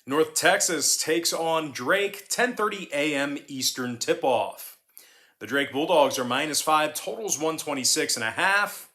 North Texas takes on Drake, 10:30 a.m. Eastern tip-off. The Drake Bulldogs are -5, totals 126.5.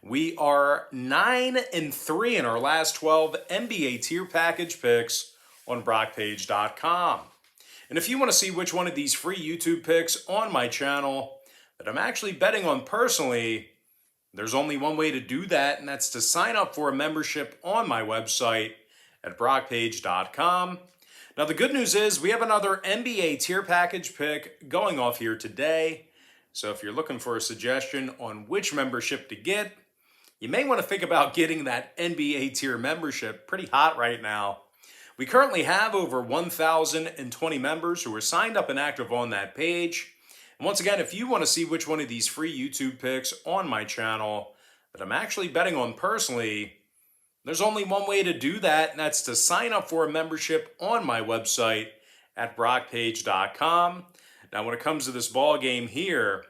We are 9-3 in our last 12 NBA tier package picks on BrockPage.com. And if you want to see which one of these free YouTube picks on my channel that I'm actually betting on personally, there's only one way to do that, and that's to sign up for a membership on my website at BrockPage.com. Now, the good news is we have another NBA tier package pick going off here today. So if you're looking for a suggestion on which membership to get, you may want to think about getting that NBA tier membership. Pretty hot right now. We currently have over 1,020 members who are signed up and active on that page. And once again, if you want to see which one of these free YouTube picks on my channel that I'm actually betting on personally, there's only one way to do that, and that's to sign up for a membership on my website at BrockPage.com. Now, when it comes to this ball game here,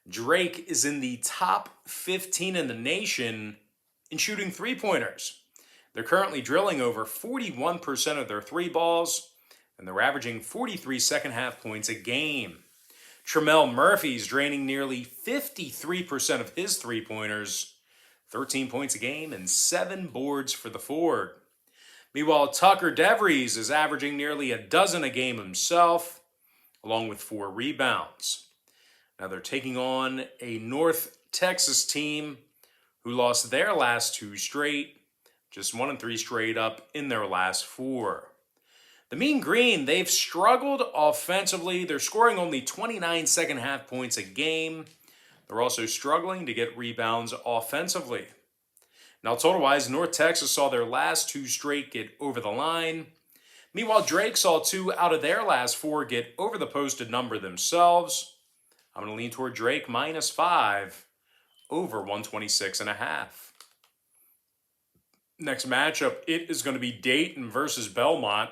Drake is in the top 15 in the nation in shooting three-pointers. They're currently drilling over 41% of their three balls, and they're averaging 43 second-half points a game. Tremel Murphy's draining nearly 53% of his three-pointers, 13 points a game, and 7 boards for the forward. Meanwhile, Tucker DeVries is averaging nearly a dozen a game himself, along with 4 rebounds. Now they're taking on a North Texas team who lost their last 2 straight, just 1 and 3 straight up in their last 4. The Mean Green, they've struggled offensively. They're scoring only 29 second-half points a game. They're also struggling to get rebounds offensively. Now, total-wise, North Texas saw their last 2 straight get over the line. Meanwhile, Drake saw 2 out of their last 4 get over the posted number themselves. I'm going to lean toward Drake -5 over 126.5. Next matchup, it is going to be Dayton versus Belmont.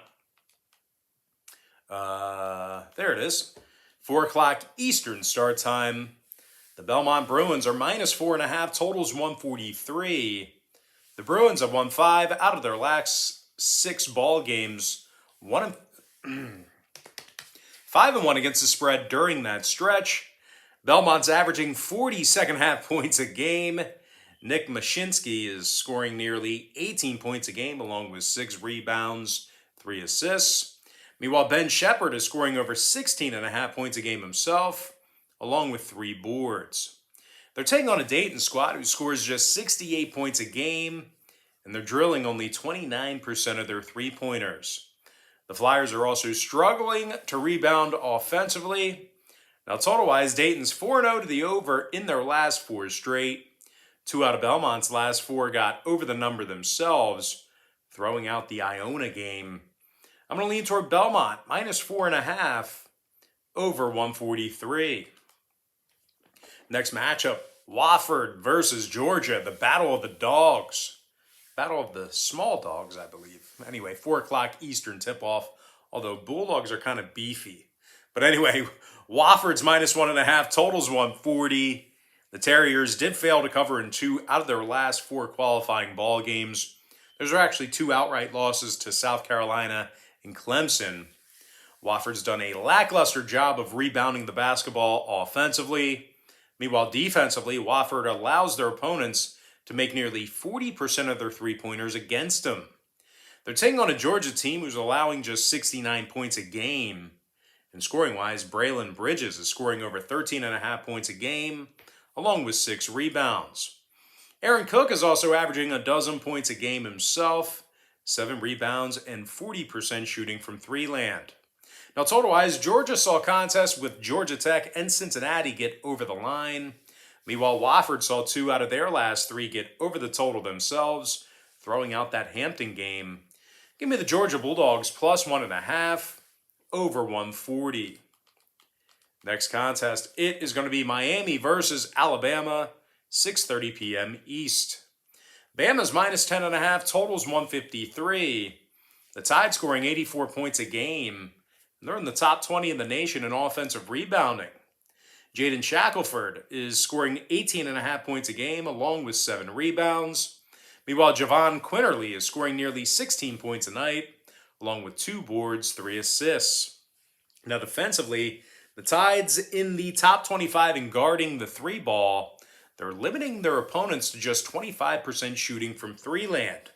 There it is. 4 o'clock Eastern start time. The Belmont Bruins are -4.5, totals 143. The Bruins have won 5 out of their last 6 ball games. 5-1 against the spread during that stretch. Belmont's averaging 40 second-half points a game. Nick Mashinsky is scoring nearly 18 points a game, along with 6 rebounds, 3 assists. Meanwhile, Ben Shepherd is scoring over 16.5 points a game himself, along with 3 boards. They're taking on a Dayton squad who scores just 68 points a game, and they're drilling only 29% of their three-pointers. The Flyers are also struggling to rebound offensively. Now, total-wise, Dayton's 4-0 to the over in their last 4 straight. 2 out of Belmont's last 4 got over the number themselves, throwing out the Iona game. I'm going to lean toward Belmont, -4.5 over 143. Next matchup, Wofford versus Georgia, the Battle of the Dogs. Battle of the Small Dogs, I believe. Anyway, 4 o'clock Eastern tip-off, although Bulldogs are kind of beefy. But anyway, Wofford's -1.5, totals 140. The Terriers did fail to cover in 2 out of their last 4 qualifying ball games. Those are actually 2 outright losses to South Carolina and Clemson. Wofford's done a lackluster job of rebounding the basketball offensively. Meanwhile, defensively, Wofford allows their opponents to make nearly 40% of their three-pointers against them. They're taking on a Georgia team who's allowing just 69 points a game. And scoring-wise, Braylon Bridges is scoring over 13.5 points a game, along with 6 rebounds. Aaron Cook is also averaging a dozen points a game himself, 7 rebounds, and 40% shooting from three-land. Now, total-wise, Georgia saw contests with Georgia Tech and Cincinnati get over the line. Meanwhile, Wofford saw 2 out of their last 3 get over the total themselves, throwing out that Hampton game. Give me the Georgia Bulldogs +1.5 over 140. Next contest, it is going to be Miami versus Alabama, 6:30 p.m. East. Bama's -10.5, totals 153. The Tide scoring 84 points a game. And they're in the top 20 in the nation in offensive rebounding. Jaden Shackelford is scoring 18.5 points a game, along with 7 rebounds. Meanwhile, Javon Quinterly is scoring nearly 16 points a night, along with 2 boards, 3 assists. Now, defensively, the Tide's in the top 25 in guarding the 3 ball. They're limiting their opponents to just 25% shooting from 3 land.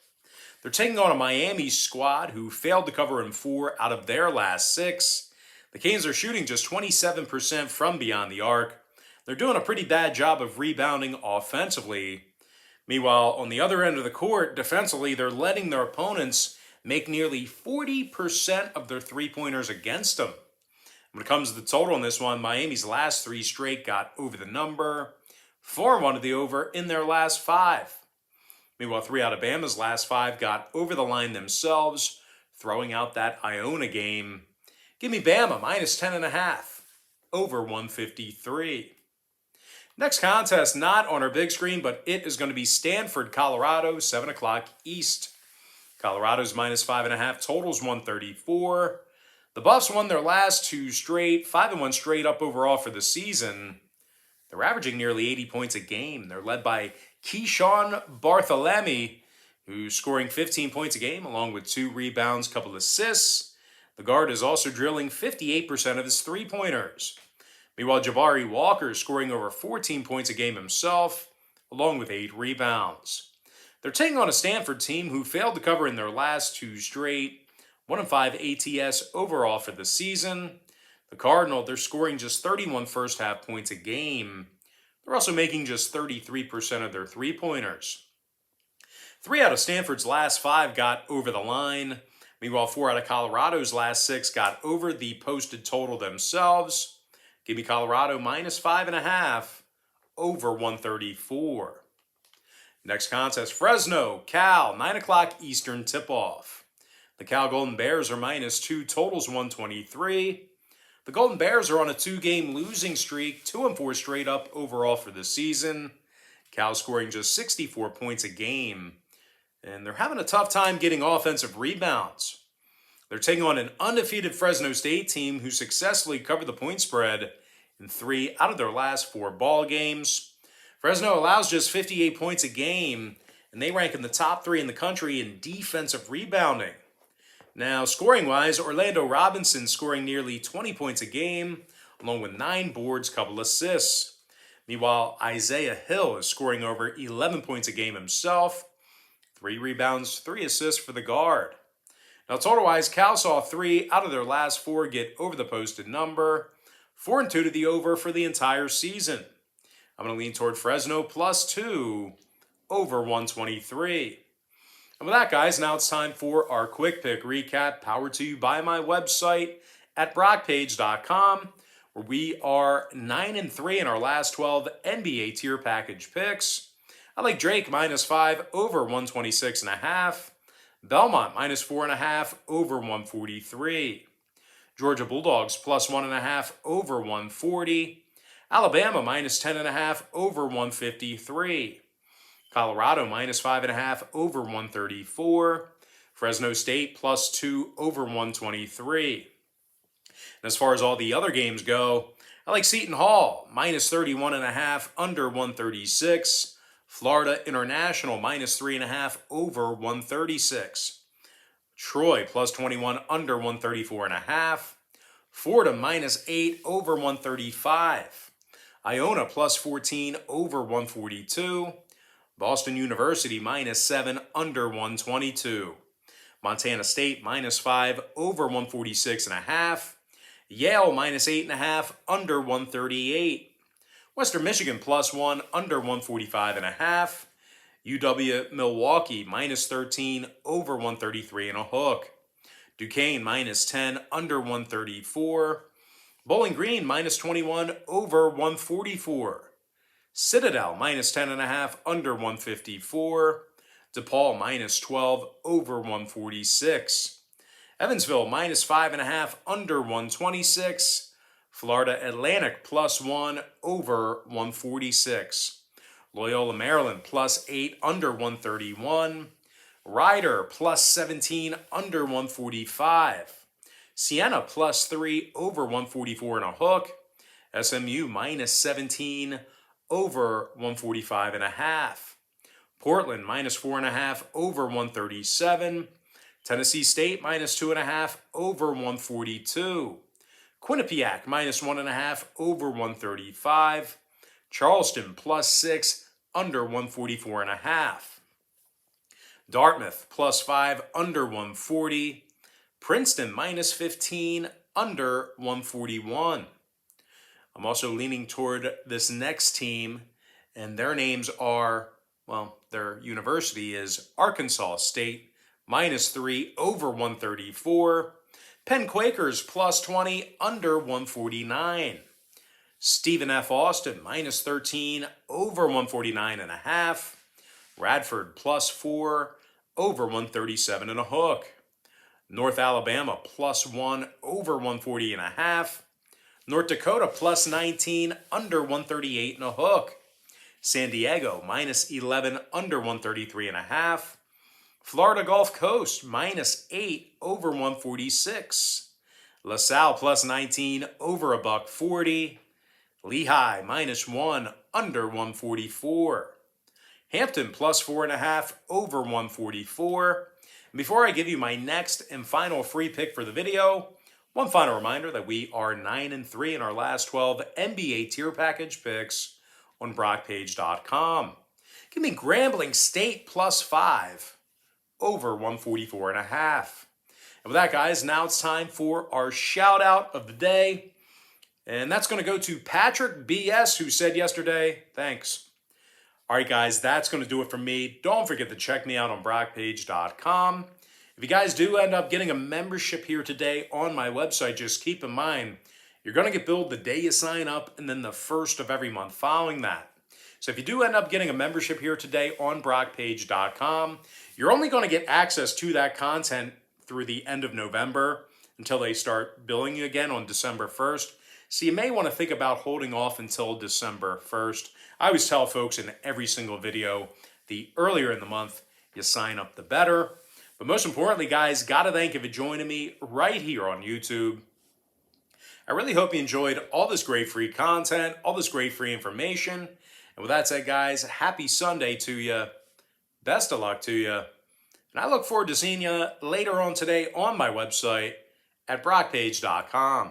They're taking on a Miami squad who failed to cover in 4 out of their last 6. The Canes are shooting just 27% from beyond the arc. They're doing a pretty bad job of rebounding offensively. Meanwhile, on the other end of the court, defensively, they're letting their opponents make nearly 40% of their three-pointers against them. When it comes to the total on this one, Miami's last 3 straight got over the number. 4 wanted the over in their last 5. Meanwhile, 3 out of Bama's last 5 got over the line themselves, throwing out that Iona game. Give me Bama minus 10.5, over 153. Next contest, not on our big screen, but it is going to be Stanford, Colorado, 7 o'clock East. Colorado's minus 5.5, totals 134. The Buffs won their last 2 straight, 5-1 straight up overall for the season. They're averaging nearly 80 points a game. They're led by Keyshawn Barthelemy, who's scoring 15 points a game, along with 2 rebounds, couple assists. The guard is also drilling 58% of his three-pointers. Meanwhile, Jabari Walker is scoring over 14 points a game himself, along with 8 rebounds. They're taking on a Stanford team who failed to cover in their last 2 straight, 1-5 ATS overall for the season. The Cardinal, they're scoring just 31 first-half points a game. They're also making just 33% of their three-pointers. 3 out of Stanford's last 5 got over the line. Meanwhile, 4 out of Colorado's last 6 got over the posted total themselves. Give me Colorado minus 5.5, over 134. Next contest, Fresno, Cal, 9 o'clock Eastern tip-off. The Cal Golden Bears are minus 2, totals 123. The Golden Bears are on a 2-game losing streak, 2-4 straight up overall for the season. Cal scoring just 64 points a game. And they're having a tough time getting offensive rebounds. They're taking on an undefeated Fresno State team who successfully covered the point spread in 3 out of their last 4 ball games. Fresno allows just 58 points a game, and they rank in the top 3 in the country in defensive rebounding. Now, scoring-wise, Orlando Robinson scoring nearly 20 points a game, along with 9 boards, couple assists. Meanwhile, Isaiah Hill is scoring over 11 points a game himself, 3 rebounds, 3 assists for the guard. Now, total-wise, Cal saw 3 out of their last 4 get over the posted number, 4 and 2 to the over for the entire season. I'm going to lean toward Fresno plus 2, over 123. And with that, guys, now it's time for our quick pick recap, powered to you by my website at brockpage.com, where we are 9-3 in our last 12 NBA tier package picks. I like Drake minus 5 over 126.5. Belmont minus 4.5 over 143. Georgia Bulldogs plus 1.5 over 140. Alabama minus 10.5 over 153. Colorado minus 5.5 over 134. Fresno State plus 2 over 123. And as far as all the other games go, I like Seton Hall minus 31.5 under 136. Florida International minus 3.5 over 136. Troy plus 21 under 134.5. Fordham minus 8 over 135. Iona plus 14 over 142. Boston University minus 7 under 122. Montana State minus 5 over 146.5. Yale minus 8.5 under 138. Western Michigan plus 1 under 145.5. UW Milwaukee minus 13 over 133 and a hook. Duquesne minus 10 under 134. Bowling Green minus 21 over 144. Citadel minus 10.5 under 154. DePaul minus 12 over 146. Evansville minus 5.5 under 126. Florida Atlantic plus 1 over 146. Loyola Maryland plus 8 under 131. Rider plus 17 under 145. Siena plus 3 over 144 and a hook. SMU minus 17 over 145.5. Portland minus 4.5 over 137. Tennessee State minus 2.5 over 142. Quinnipiac minus 1.5 over 135. Charleston plus 6 under 144.5. Dartmouth plus 5 under 140. Princeton minus 15 under 141. I'm also leaning toward this next team, and their names are, well, their university is Arkansas State minus 3 over 134. Penn Quakers plus 20 under 149. Stephen F. Austin minus 13 over 149.5. Radford plus 4 over 137 and a hook. North Alabama plus 1 over 140.5. North Dakota plus 19 under 138 and a hook. San Diego minus 11 under 133.5. Florida Gulf Coast minus 8 over 146. LaSalle plus 19 over $140. Lehigh minus 1 under 144. Hampton plus 4.5 over 144. And before I give you my next and final free pick for the video, one final reminder that we are 9-3 in our last 12 NBA tier package picks on BrockPage.com. Give me Grambling State plus 5 over 144.5. And with that, guys, now it's time for our shout out of the day. And that's going to go to Patrick BS, who said yesterday, thanks. All right, guys, that's going to do it for me. Don't forget to check me out on BrockPage.com. If you guys do end up getting a membership here today on my website, just keep in mind, you're going to get billed the day you sign up and then the first of every month following that. So if you do end up getting a membership here today on BrockPage.com, you're only going to get access to that content through the end of November until they start billing you again on December 1st. So you may want to think about holding off until December 1st. I always tell folks in every single video, the earlier in the month you sign up, the better. But most importantly, guys, got to thank you for joining me right here on YouTube. I really hope you enjoyed all this great free content, all this great free information. And with that said, guys, happy Sunday to you. Best of luck to you. And I look forward to seeing you later on today on my website at BrockPage.com.